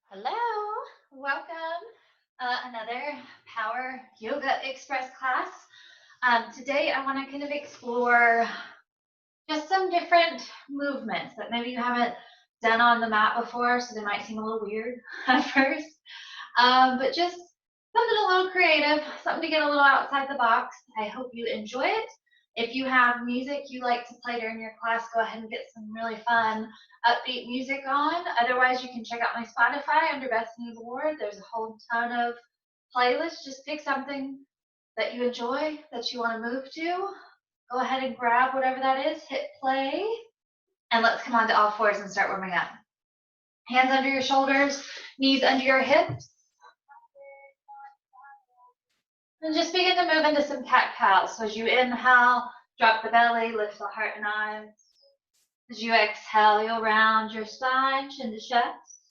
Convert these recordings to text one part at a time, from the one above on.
Hello, welcome. Another Power Yoga Express class. Today I want to kind of explore just some different movements that maybe you haven't done on the mat before, so they might seem a little weird at first. But just something a little creative, something to get a little outside the box. I hope you enjoy it. If you have music you like to play during your class, go ahead and get some really fun, upbeat music on. Otherwise, you can check out my Spotify under Bethany Lord. There's a whole ton of playlists. Just pick something that you enjoy, that you want to move to. Go ahead and grab whatever that is, hit play, and let's come on to all fours and start warming up. Hands under your shoulders, knees under your hips. And just begin to move into some cat-cows. So as you inhale, drop the belly, lift the heart and eyes. As you exhale, you'll round your spine, chin to chest.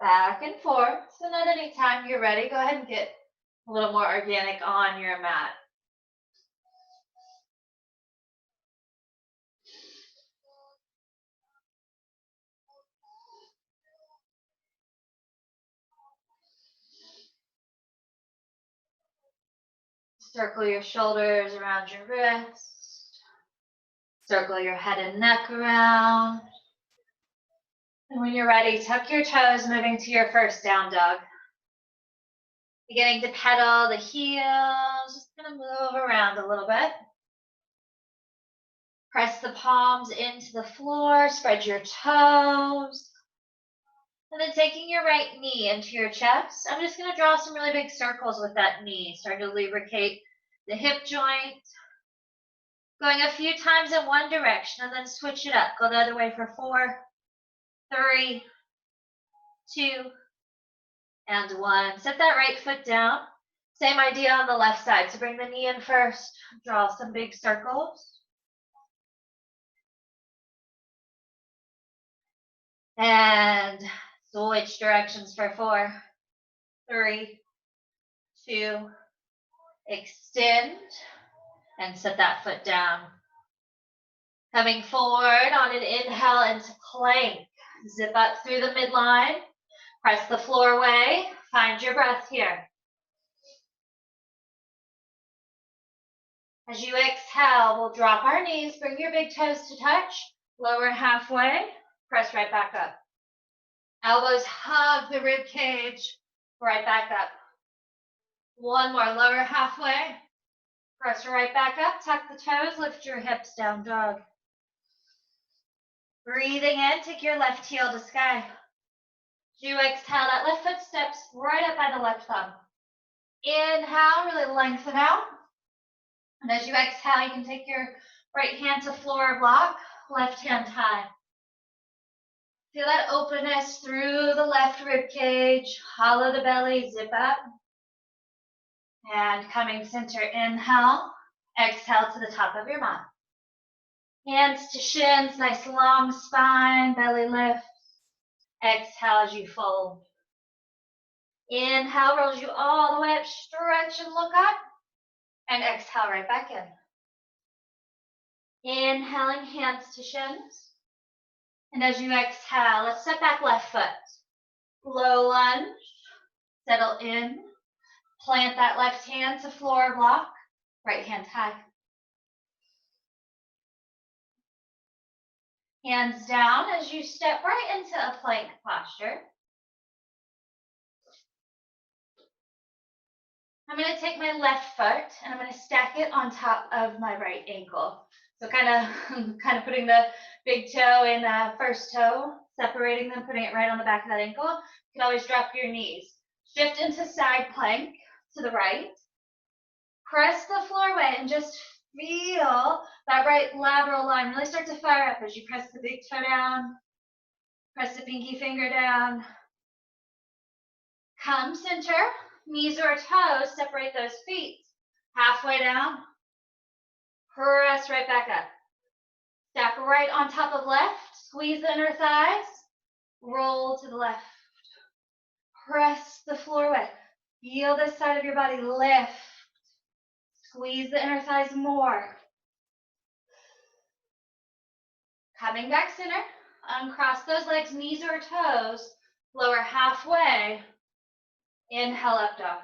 Back and forth. So at any time you're ready, go ahead and get a little more organic on your mat. Circle your shoulders around your wrist. Circle your head and neck around. And when you're ready, tuck your toes, moving to your first down dog. Beginning to pedal the heels, just gonna move around a little bit. Press the palms into the floor, spread your toes. And then taking your right knee into your chest, I'm just gonna draw some really big circles with that knee. Start to lubricate the hip joint. Going a few times in one direction and then switch it up. Go the other way for 4, 3, 2, and 1. Set that right foot down. Same idea on the left side. So bring the knee in first. Draw some big circles. And switch directions for 4, 3, 2, extend, and set that foot down. Coming forward on an inhale into plank. Zip up through the midline. Press the floor away. Find your breath here. As you exhale, we'll drop our knees. Bring your big toes to touch. Lower halfway. Press right back up. Elbows hug the rib cage. Right back up. One more. Lower halfway. Press right back up. Tuck the toes. Lift your hips, down dog. Breathing in, take your left heel to sky. As you exhale, that left foot steps right up by the left thumb. Inhale, really lengthen out. And as you exhale, you can take your right hand to floor block, left hand high. Feel that openness through the left rib cage. Hollow the belly, zip up. And coming center, inhale. Exhale to the top of your mat. Hands to shins, nice long spine, belly lifts. Exhale as you fold. Inhale rolls you all the way up, stretch and look up. And exhale right back in. Inhaling, hands to shins. And as you exhale, let's step back left foot. Low lunge, settle in. Plant that left hand to floor block, right hand high. Hands down as you step right into a plank posture. I'm going to take my left foot and I'm going to stack it on top of my right ankle. So kind of putting the big toe in the first toe, separating them, putting it right on the back of that ankle. You can always drop your knees. Shift into side plank to the right. Press the floor away and just feel that right lateral line really start to fire up as you press the big toe down, press the pinky finger down. Come center, knees or toes, separate those feet. Halfway down, press right back up. Stack right on top of left, squeeze the inner thighs, roll to the left. Press the floor away. Feel this side of your body lift. Squeeze the inner thighs more. Coming back center Uncross those legs, knees or toes. Lower halfway. Inhale, up dog.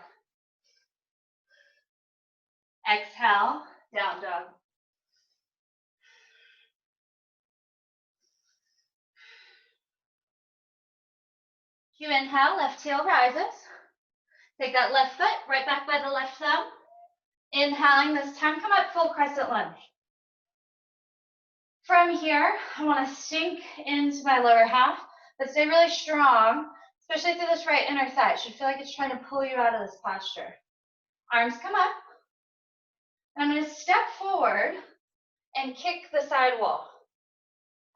Exhale, down dog. You inhale, left heel rises. Take that left foot right back by the left thumb. Inhaling this time, come up, full crescent lunge. From here, I want to sink into my lower half, but stay really strong, especially through this right inner thigh. It should feel like it's trying to pull you out of this posture. Arms come up. I'm going to step forward and kick the side wall.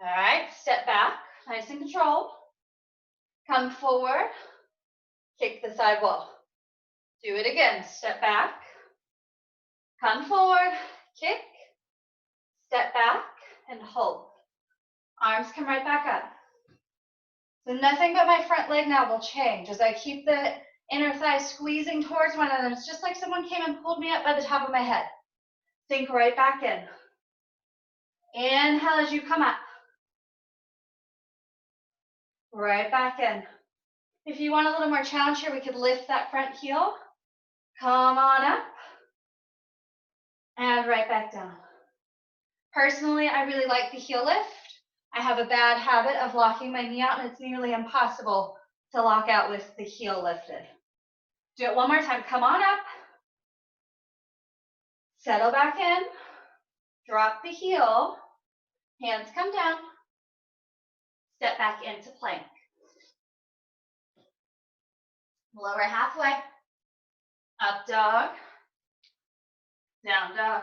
All right, step back, nice and controlled. Come forward, kick the side wall. Do it again, step back, come forward, kick, step back, and hold. Arms come right back up. So nothing but my front leg now will change as I keep the inner thigh squeezing towards one another. It's just like someone came and pulled me up by the top of my head. Sink right back in. Inhale as you come up. Right back in. If you want a little more challenge here, we could lift that front heel. Come on up. And right back down. Personally, I really like the heel lift. I have a bad habit of locking my knee out, and it's nearly impossible to lock out with the heel lifted. Do it one more time. Come on up. Settle back in. Drop the heel. Hands come down. Step back into plank. Lower halfway. Up dog. Down dog.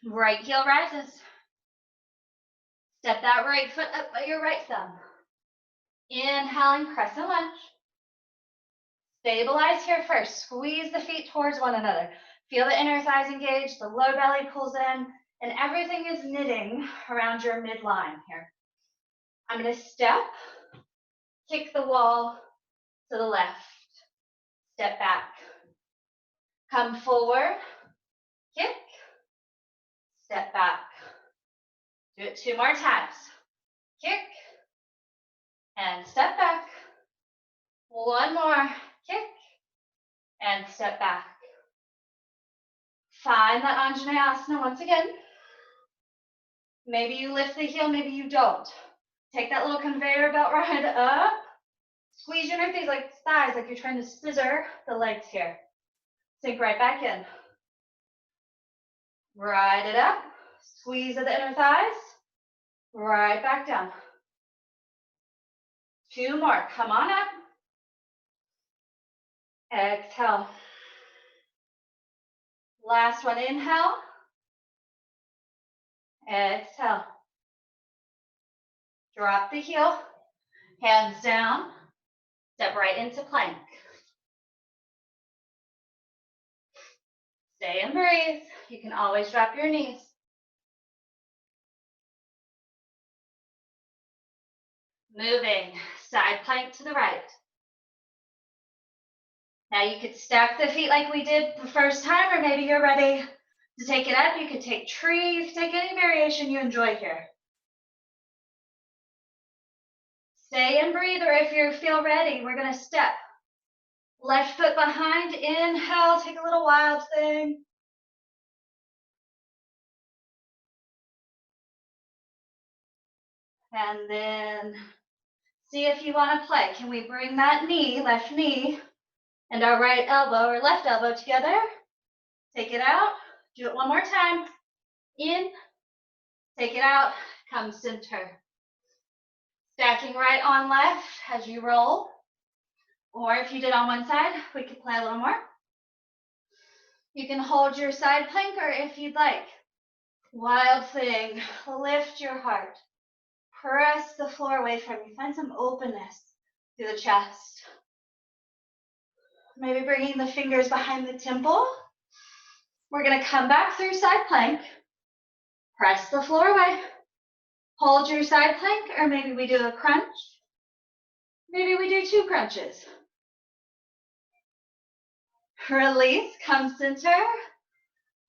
Right heel rises. Step that right foot up by your right thumb. Inhaling, crescent lunge. Stabilize here first. Squeeze the feet towards one another. Feel the inner thighs engage, the low belly pulls in, and everything is knitting around your midline here. I'm going to step, kick the wall to the left, step back, come forward, kick, step back. Do it 2 more times. Kick, and step back. 1 more, kick, and step back. Find that Anjaneyasana once again. Maybe you lift the heel, maybe you don't. Take that little conveyor belt ride up. Squeeze your inner thighs like you're trying to scissor the legs here. Sink right back in. Ride it up. Squeeze at the inner thighs. Right back down. 2 more. Come on up. Exhale. Last one. Inhale. Exhale. Drop the heel. Hands down. Step right into plank. Stay and breathe. You can always drop your knees. Moving. Side plank to the right. Now you could stack the feet like we did the first time, or maybe you're ready to take it up. You could take trees, take any variation you enjoy here. Stay and breathe, or if you feel ready, we're going to step. Left foot behind, inhale, take a little wild thing. And then see if you want to play. Can we bring that knee, left knee, and our right elbow or left elbow together? Take it out. Do it one more time. In, take it out, come center. Stacking right on left as you roll. Or if you did on one side, we could play a little more. You can hold your side plank, or if you'd like, wild thing, lift your heart. Press the floor away from you. Find some openness through the chest. Maybe bringing the fingers behind the temple. We're going to come back through side plank. Press the floor away. Hold your side plank, or maybe we do a crunch. Maybe we do 2 crunches. Release, come center.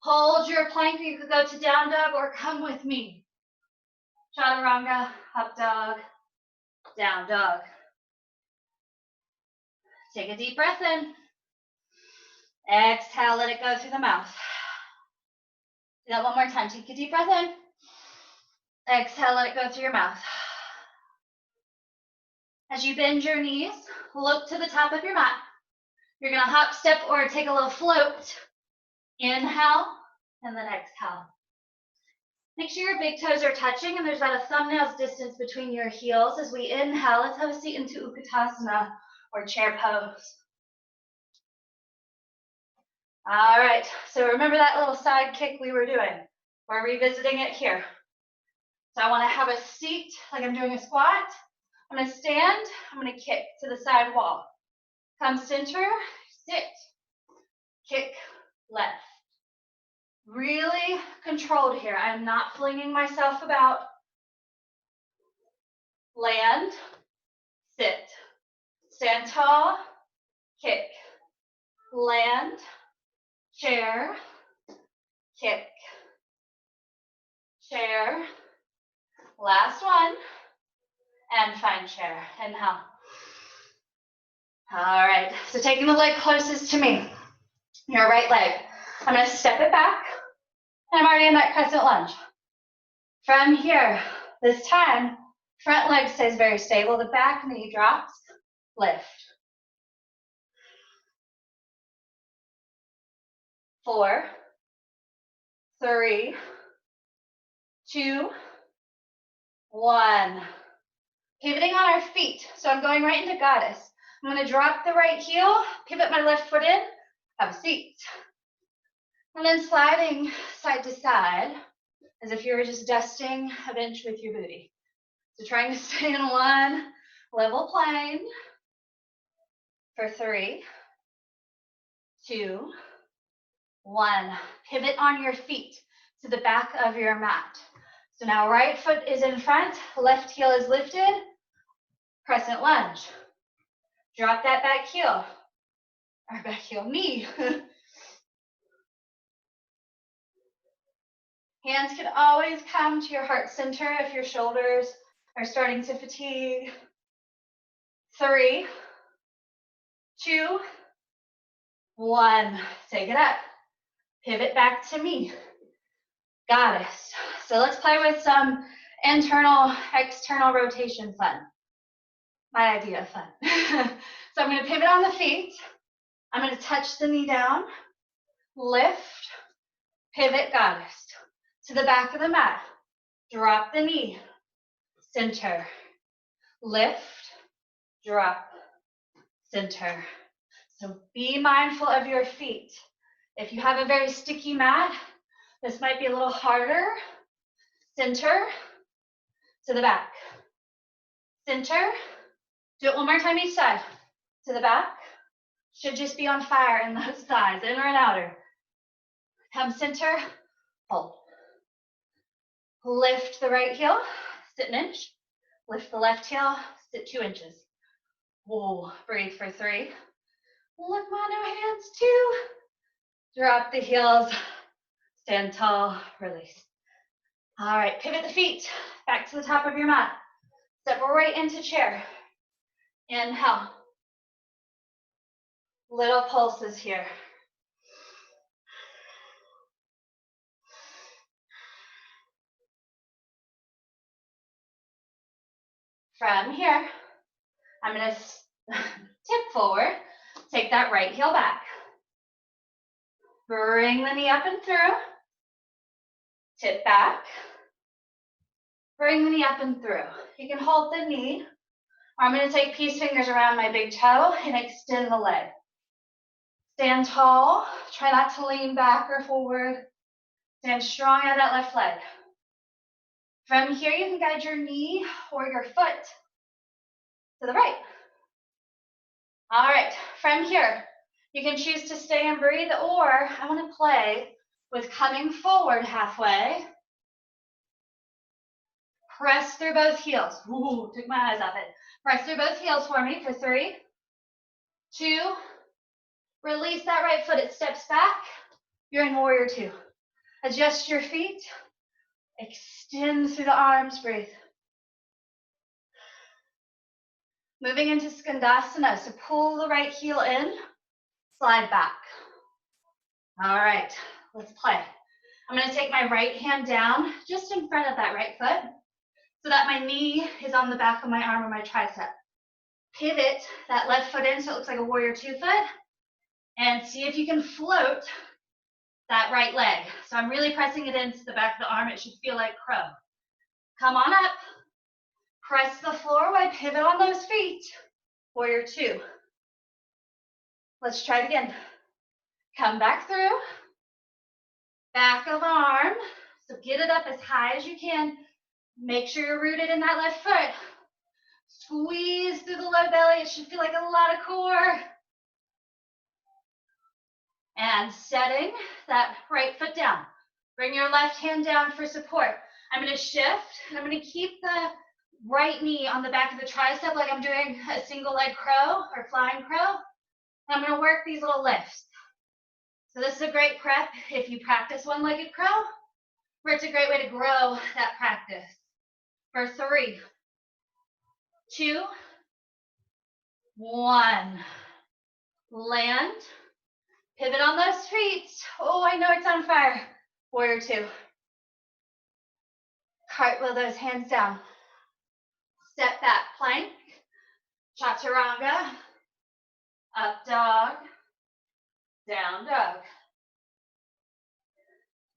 Hold your plank, or you could go to down dog or come with me. Chaturanga, up dog, down dog. Take a deep breath in. Exhale, let it go through the mouth. Do that one more time. Take a deep breath in. Exhale, let it go through your mouth. As you bend your knees, look to the top of your mat. You're gonna hop, step, or take a little float. Inhale, and then exhale. Make sure your big toes are touching and there's about a thumbnail's distance between your heels. As we inhale, let's have a seat into Utkatasana or chair pose. All right, so remember that little side kick we were doing? We're revisiting it here. So I want to have a seat like I'm doing a squat. I'm going to stand, I'm going to kick to the side wall. Come center, sit, kick, left. Really controlled here. I'm not flinging myself about. Land, sit, stand tall, kick, land, chair, kick, chair, last one, and find chair. Inhale. All right, so taking the leg closest to me, your right leg. I'm going to step it back, and I'm already in that crescent lunge. From here, this time, front leg stays very stable, the back knee drops, lift. 4, 3, 2, 1. Pivoting on our feet. So I'm going right into goddess. I'm going to drop the right heel, pivot my left foot in, have a seat. And then sliding side to side as if you were just dusting a bench with your booty. So trying to stay in one level plane for 3, 2, 1. Pivot on your feet to the back of your mat. So now right foot is in front, left heel is lifted, crescent lunge. Drop that back heel, or back heel knee. Hands can always come to your heart center if your shoulders are starting to fatigue. 3, 2, 1. Take it up. Pivot back to me. Goddess. So let's play with some internal, external rotation fun. My idea of fun. So I'm going to pivot on the feet. I'm going to touch the knee down, lift, pivot, goddess. To the back of the mat. Drop the knee, center, lift, drop, center. So be mindful of your feet. If you have a very sticky mat, this might be a little harder. Center, to the back. Center, do it one more time each side. To the back, should just be on fire in those thighs, inner and outer. Come center, hold. Lift the right heel, sit an inch. Lift the left heel, sit 2 inches. Whoa, breathe for 3. Look, no hands, 2. Drop the heels, stand tall, release. All right, pivot the feet back to the top of your mat. Step right into chair. Inhale. Little pulses here. From here, I'm going to tip forward, take that right heel back. Bring the knee up and through. Tip back. Bring the knee up and through. You can hold the knee. I'm going to take peace fingers around my big toe and extend the leg. Stand tall. Try not to lean back or forward. Stand strong out of that left leg. From here, you can guide your knee or your foot to the right. All right, from here, you can choose to stay and breathe, or I want to play with coming forward halfway. Press through both heels. Ooh, took my eyes off it. Press through both heels for me for 3, 2, release that right foot, it steps back. You're in warrior 2. Adjust your feet Extend through the arms, breathe. Moving into Skandasana, so pull the right heel in, slide back. All right, let's play. I'm gonna take my right hand down just in front of that right foot so that my knee is on the back of my arm or my tricep. Pivot that left foot in so it looks like a warrior 2 foot and see if you can float that right leg. So I'm really pressing it into the back of the arm. It should feel like crow. Come on up. Press the floor while pivot on those feet. Warrior 2. Let's try it again. Come back through. Back of arm. So get it up as high as you can. Make sure you're rooted in that left foot. Squeeze through the low belly. It should feel like a lot of core. And setting that right foot down. Bring your left hand down for support. I'm going to shift. I'm going to keep the right knee on the back of the tricep like I'm doing a single leg crow or flying crow. I'm going to work these little lifts. So this is a great prep if you practice one-legged crow, or it's a great way to grow that practice. For 3, 2, 1. Land. Pivot on those feet. Oh, I know it's on fire. Warrior 2. Cartwheel those hands down. Step back, plank. Chaturanga. Up dog. Down dog.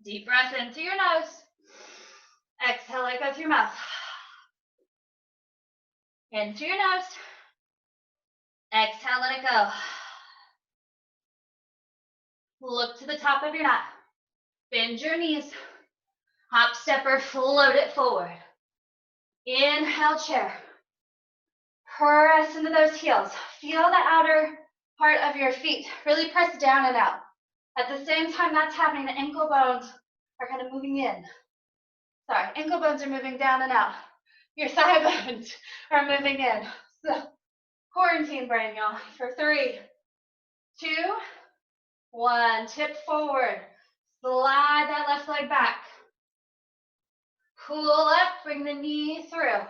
Deep breath in through your nose. Exhale, let go through your mouth. In through your nose. Exhale, let it go. Look to the top of your mat. Bend your knees. Hop stepper, float it forward. Inhale, chair. Press into those heels. Feel the outer part of your feet. Really press down and out. At the same time that's happening, the ankle bones are kind of moving in. Sorry, ankle bones are moving down and out. Your thigh bones are moving in. So, quarantine brain, y'all. For 3, 2, 1. Tip forward. Slide that left leg back. Pull up, bring the knee through.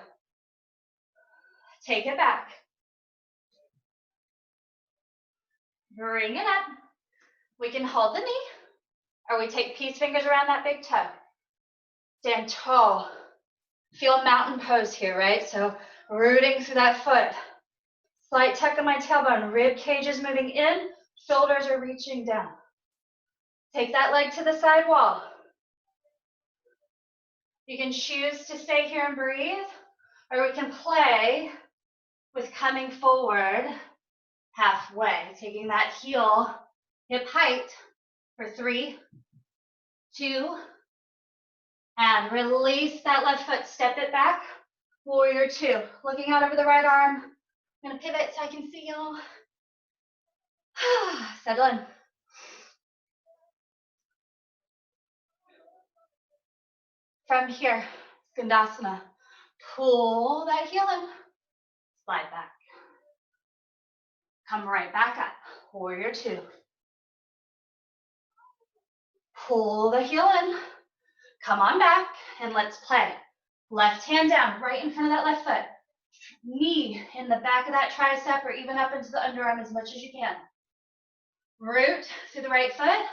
Take it back. Bring it up. We can hold the knee, or we take peace fingers around that big toe. Stand tall. Feel mountain pose here, right? So rooting through that foot. Slight tuck of my tailbone. Rib cage is moving in. Shoulders are reaching down. Take that leg to the side wall. You can choose to stay here and breathe, or we can play with coming forward halfway, taking that heel hip height for 3, 2, and release that left foot, step it back, warrior 2. Looking out over the right arm. I'm gonna pivot so I can see y'all. Settle in. From here, Skandasana. Pull that heel in, slide back. Come right back up, warrior 2. Pull the heel in, come on back, and let's play. Left hand down, right in front of that left foot. Knee in the back of that tricep or even up into the underarm as much as you can. Root through the right foot.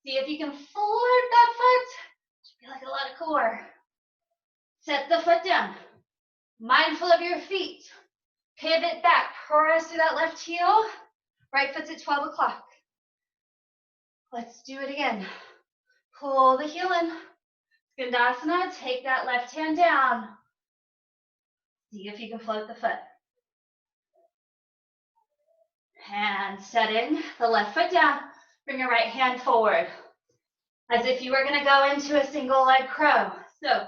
See if you can float that foot. Should be like a lot of core. Set the foot down. Mindful of your feet. Pivot back. Press through that left heel. Right foot's at 12 o'clock. Let's do it again. Pull the heel in. Skandasana. Take that left hand down. See if you can float the foot. And setting the left foot down. Bring your right hand forward. As if you were going to go into a single leg crow. So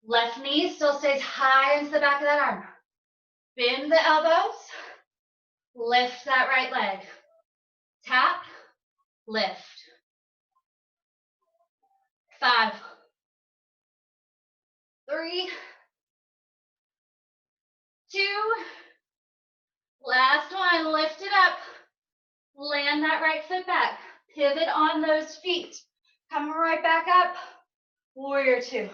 left knee still stays high into the back of that arm. Bend the elbows. Lift that right leg. Tap, lift. 5, 3, 2, last one. Lift it up. Land that right foot back. Pivot on those feet. Come right back up. Warrior two.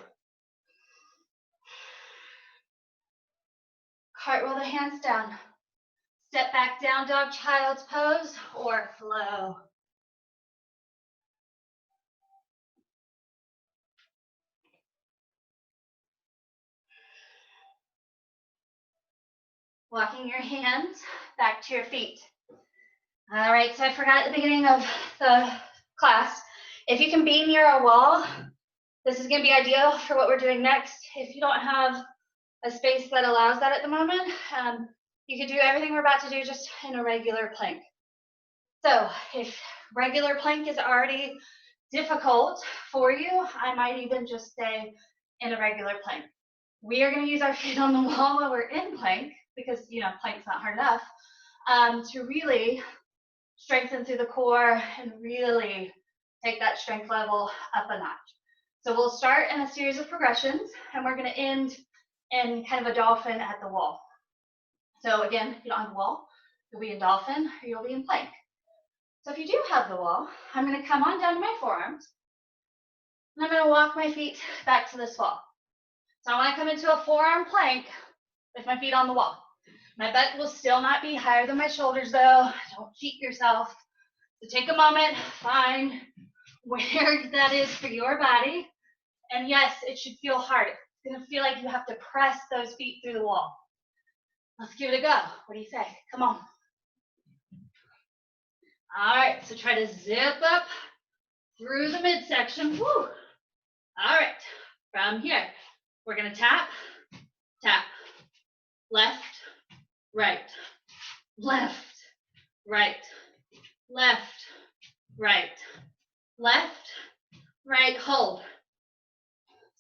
Cartwheel the hands down. Step back down, dog, child's pose, or flow. Walking your hands back to your feet. All right, so I forgot at the beginning of the class, if you can be near a wall, this is gonna be ideal for what we're doing next. If you don't have a space that allows that at the moment, you can do everything we're about to do just in a regular plank. So if regular plank is already difficult for you, I might even just stay in a regular plank. We are going to use our feet on the wall while we're in plank because, you know, plank's not hard enough, to really strengthen through the core and really take that strength level up a notch. So we'll start in a series of progressions and we're going to end in kind of a dolphin at the wall. So again, if you don't have a wall, you'll be in dolphin or you'll be in plank. So if you do have the wall, I'm going to come on down to my forearms and I'm going to walk my feet back to this wall. So I want to come into a forearm plank with my feet on the wall. My butt will still not be higher than my shoulders though. Don't cheat yourself. So take a moment, find where that is for your body. And yes, it should feel hard. It's going to feel like you have to press those feet through the wall. Let's give it a go. What do you say? Come on. All right, so try to zip up through the midsection. Woo. All right, from here, we're going to tap, tap, left, right, left, right, left, right, left, right, hold.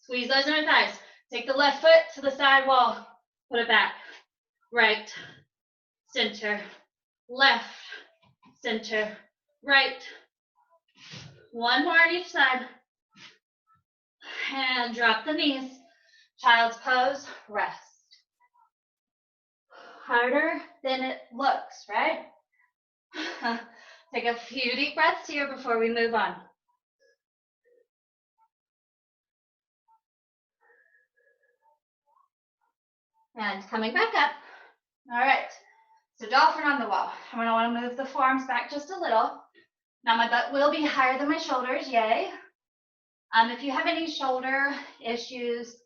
Squeeze those inner thighs. Take the left foot to the side wall. Put it back. Right, center, left, center, right. One more on each side. And drop the knees. Child's pose, rest. Harder than it looks, right? Take a few deep breaths here before we move on. And coming back up. All right, so dolphin on the wall. I'm going to want to move the forearms back just a little. Now my butt will be higher than my shoulders, yay. If you have any shoulder issues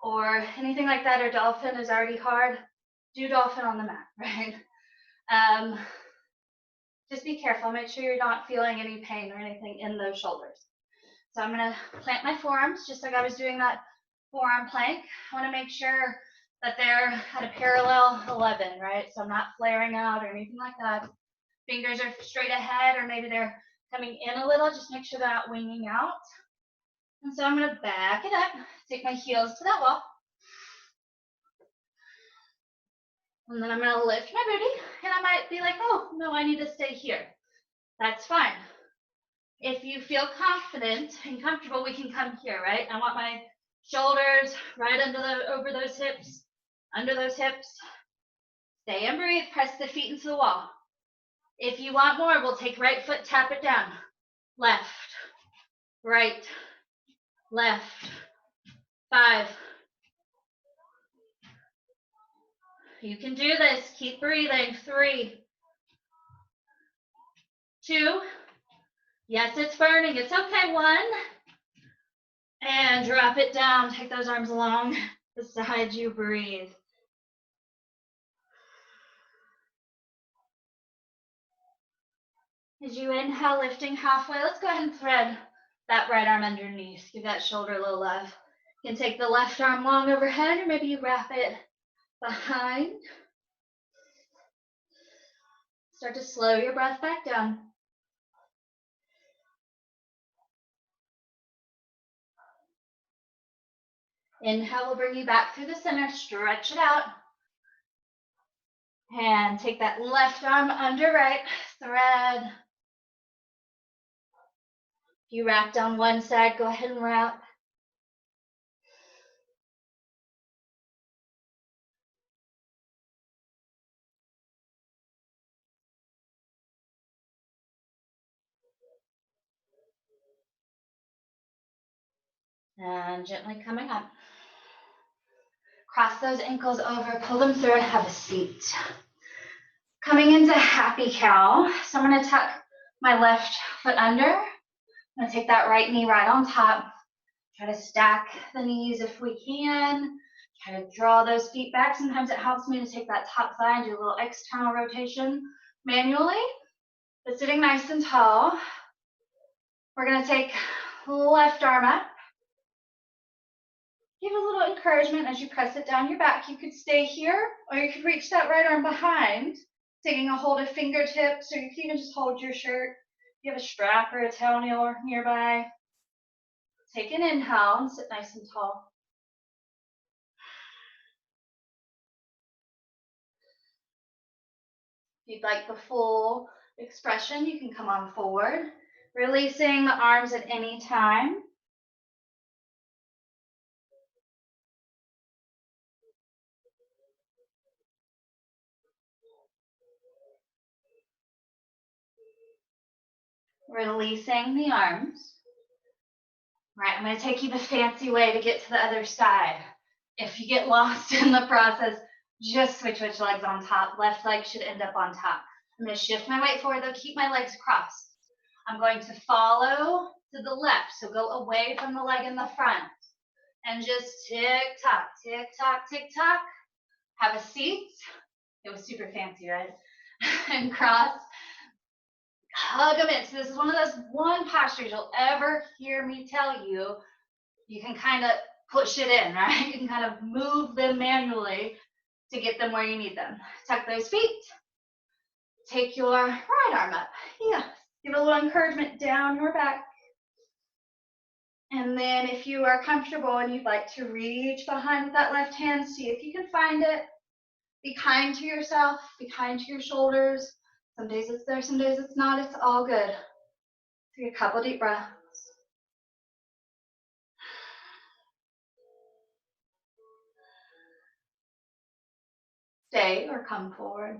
or anything like that, or dolphin is already hard, do dolphin on the mat, right? Just be careful, make sure you're not feeling any pain or anything in those shoulders. So I'm going to plant my forearms just like I was doing that forearm plank. I want to make sure that they're at a parallel 11, right? So I'm not flaring out or anything like that. Fingers are straight ahead, or maybe they're coming in a little. Just make sure they're not winging out. And so I'm going to back it up, take my heels to that wall. And then I'm going to lift my booty, and I might be like, oh, no, I need to stay here. That's fine. If you feel confident and comfortable, we can come here, right? I want my shoulders right over those hips, under those hips. Stay and breathe, press the feet into the wall. If you want more, we'll take right foot, tap it down. Left, right, left. 5. You can do this. Keep breathing. 3, 2. Yes, it's burning. It's okay. 1. And drop it down. Take those arms along beside you. Breathe. As you inhale, lifting halfway, let's go ahead and thread that right arm underneath. Give that shoulder a little love. You can take the left arm long overhead, or maybe you wrap it behind. Start to slow your breath back down. Inhale will bring you back through the center. Stretch it out. And take that left arm under right. Thread. If you wrap down one side, go ahead and wrap. And gently coming up. Cross those ankles over, pull them through, and have a seat. Coming into happy cow. So I'm going to tuck my left foot under. I'm going to take that right knee right on top. Try to stack the knees if we can. Try to draw those feet back. Sometimes it helps me to take that top thigh and do a little external rotation manually. But sitting nice and tall, we're going to take left arm up. Give a little encouragement as you press it down your back. You could stay here, or you could reach that right arm behind, taking a hold of fingertips, or you can even just hold your shirt. If you have a strap or a tail nail nearby. Take an inhale and sit nice and tall. If you'd like the full expression, you can come on forward, releasing the arms at any time. Releasing the arms. Right, I'm going to take you the fancy way to get to the other side. If you get lost in the process, just switch which leg's on top. Left leg should end up on top. I'm going to shift my weight forward, though. Keep my legs crossed. I'm going to follow to the left, so go away from the leg in the front. And just tick-tock, tick-tock, tick-tock. Have a seat. It was super fancy, right? And cross. Hug them in. So this is one of those postures you'll ever hear me tell you. You can kind of push it in, right? You can kind of move them manually to get them where you need them. Tuck those feet. Take your right arm up. Yeah. Give a little encouragement down your back. And then if you are comfortable and you'd like to reach behind with that left hand, see if you can find it. Be kind to yourself. Be kind to your shoulders. Some days it's there, some days it's not. It's all good. Take a couple deep breaths. Stay or come forward.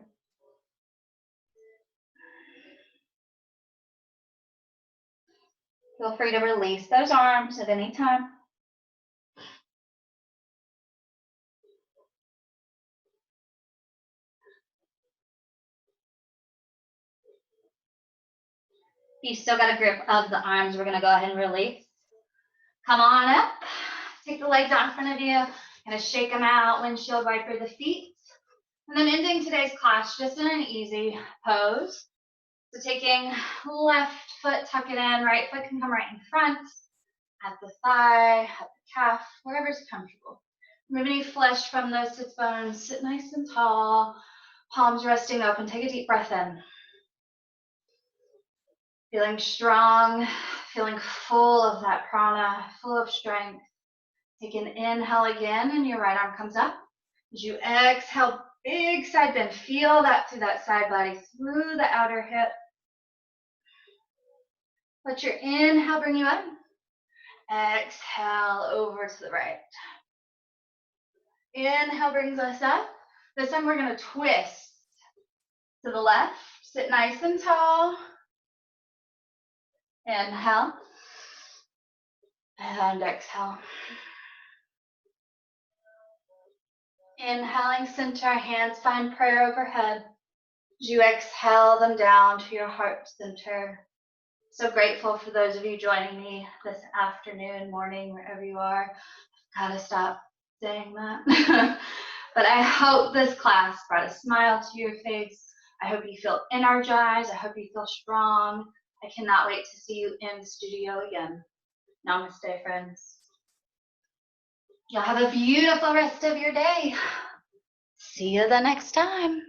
Feel free to release those arms at any time. If you still got a grip of the arms, we're going to go ahead and release. Come on up. Take the legs out in front of you. Kind of shake them out. Windshield wiper the feet. And then ending today's class just in an easy pose. So taking left foot, tuck it in. Right foot can come right in front. At the thigh, at the calf, wherever's comfortable. Remove any flesh from those sits bones. Sit nice and tall. Palms resting open. Take a deep breath in. Feeling strong, feeling full of that prana, full of strength. Take an inhale again, and your right arm comes up. As you exhale, big side bend. Feel that through that side body, through the outer hip. Let your inhale bring you up. Exhale over to the right. Inhale brings us up. This time we're going to twist to the left. Sit nice and tall. Inhale. And exhale. Inhaling, center, hands find prayer overhead. As you exhale them down to your heart center. So grateful for those of you joining me this afternoon, morning, wherever you are. Gotta stop saying that. But I hope this class brought a smile to your face. I hope you feel energized. I hope you feel strong. I cannot wait to see you in the studio again. Namaste, friends. Y'all have a beautiful rest of your day. See you the next time.